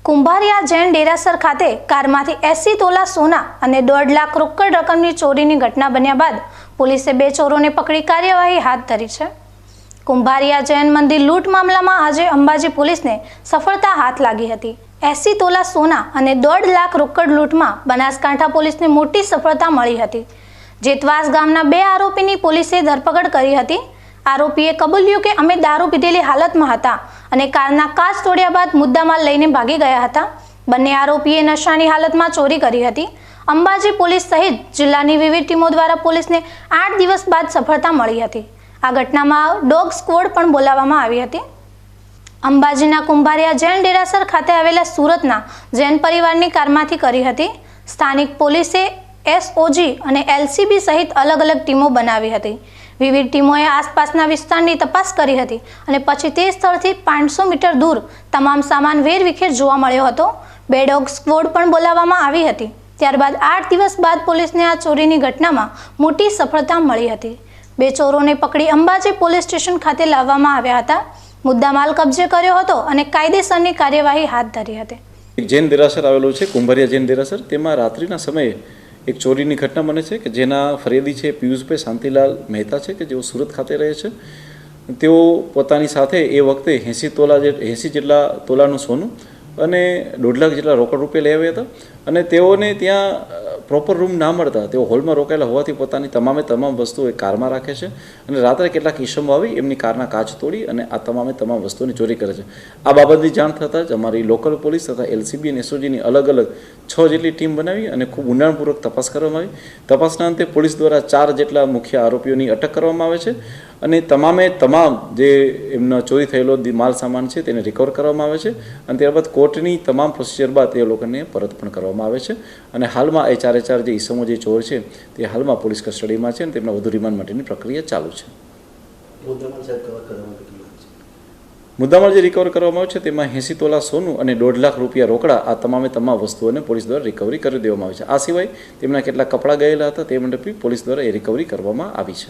કુંભારિયા જૈન ડેરાસર ખાતે કારમાંથી 80 તોલા સોના અને 1.5 લાખ રોકડ રકમની ચોરીની ઘટના બન્યા બાદ પોલીસે 2 ચોરોને પકડી કાર્યવાહી હાથ ધરી છે। કુંભારિયા જૈન મંદિર લૂંટ મામલામાં આજે અંબાજી પોલીસને સફળતા હાથ લાગી હતી। 80 તોલા સોના અને 1.5 લાખ રોકડ લૂંટમાં બનાસકાંઠા પોલીસને મોટી સફળતા મળી હતી। જેતવાસ ગામના 2 આરોપીની પોલીસે ધરપકડ કરી હતી। આરોપીએ કબૂલ્યું કે અમે દારૂ પીધેલી હાલતમાં હતા અને કારના કાચ તોડ્યા બાદ મુદ્દામાલ લઈને ભાગી ગયા હતા। બંને આરોપીએ નશાની હાલતમાં ચોરી કરી હતી। અંબાજી પોલીસ સહિત જિલ્લાની વિવિધ ટીમો દ્વારા પોલીસને 8 દિવસ બાદ સફળતા મળી હતી। આ ઘટનામાં ડોગ સ્ક્વોડ પણ બોલાવવામાં આવી હતી। અંબાજીના કુંભારિયા જૈન ડેરાસર ખાતે આવેલા સુરતના જૈન પરિવારની કારમાંથી કરી હતી। સ્થાનિક પોલીસે એસઓજી અને એલસીબી સહિત અલગ અલગ ટીમો બનાવી હતી। વિવિધ ટીમોએ આસપાસના વિસ્તારની તપાસ કરી હતી અને પછી તે સ્થળથી 500 મીટર દૂર તમામ સામાન વેરવિખેર જોવા મળ્યો હતો। 2 ડોગ સ્ક્વોડ પણ બોલાવવામાં આવી હતી। ત્યારબાદ 8 દિવસ બાદ પોલીસને આ ચોરીની ઘટનામાં મોટી સફળતા મળી હતી। 2 ચોરોને પકડી અંબાજી પોલીસ સ્ટેશન ખાતે લાવવામાં આવ્યા હતા। મુદ્દામાલ કબજે કર્યો હતો અને કાયદેસરની કાર્યવાહી હાથ ધરી હતી। એક જૈન દેરાસર આવેલું છે કુંભારિયા જૈન દેરાસર, તેમાં રાત્રિના સમયે એક ચોરીની ઘટના બને છે કે જેના ફરિયાદી છે પિયુષભાઈ શાંતિલાલ મહેતા છે કે જેઓ સુરત ખાતે રહે છે। તેઓ પોતાની સાથે એ વખતે 80 જેટલા તોલાનું સોનું અને 1.5 લાખ જેટલા રોકડ રૂપિયા લઈ આવ્યા હતા અને તેઓને ત્યાં પ્રોપર રૂમ ના મળતા તેઓ હોલમાં રોકાયેલા હોવાથી પોતાની તમામ વસ્તુઓ એ કારમાં રાખે છે અને રાત્રે કેટલાક ઈસમો આવી એમની કારના કાચ તોડી અને આ તમામ વસ્તુઓની ચોરી કરે છે। આ બાબતની જાણ થતાં જ અમારી લોકલ પોલીસ તથા એલસીબી અને એસઓજીની અલગ 6 જેટલી ટીમ બનાવી અને ખૂબ ઊંડાણપૂર્વક તપાસ કરવામાં આવી। તપાસના અંતે પોલીસ દ્વારા 4 જેટલા મુખ્ય આરોપીઓની અટક કરવામાં આવે છે અને તમામ જે એમનો ચોરી થયેલો માલ સામાન છે તેને રિકવર કરવામાં આવે છે અને ત્યારબાદ કોર્ટની તમામ પ્રોસિજર બાદ એ લોકોને પરત પણ કરવામાં આવે છે અને હાલમાં એ 4 જે ઈસમો જે ચોર છે તે હાલમાં પોલીસ કસ્ટડીમાં છે અને તેમના વધુ રિમાન્ડ માટેની પ્રક્રિયા ચાલુ છે। મુદ્દામાલ જે રિકવર કરવામાં આવ્યો છે તેમાં 80 તોલા સોનું અને 1.5 લાખ રૂપિયા રોકડા આ તમામ વસ્તુઓને પોલીસ દ્વારા રિકવરી કરી દેવામાં આવી છે। આ સિવાય તેમના કેટલાક કપડાં ગયેલા હતા તે માટે પોલીસ દ્વારા એ રિકવરી કરવામાં આવી છે।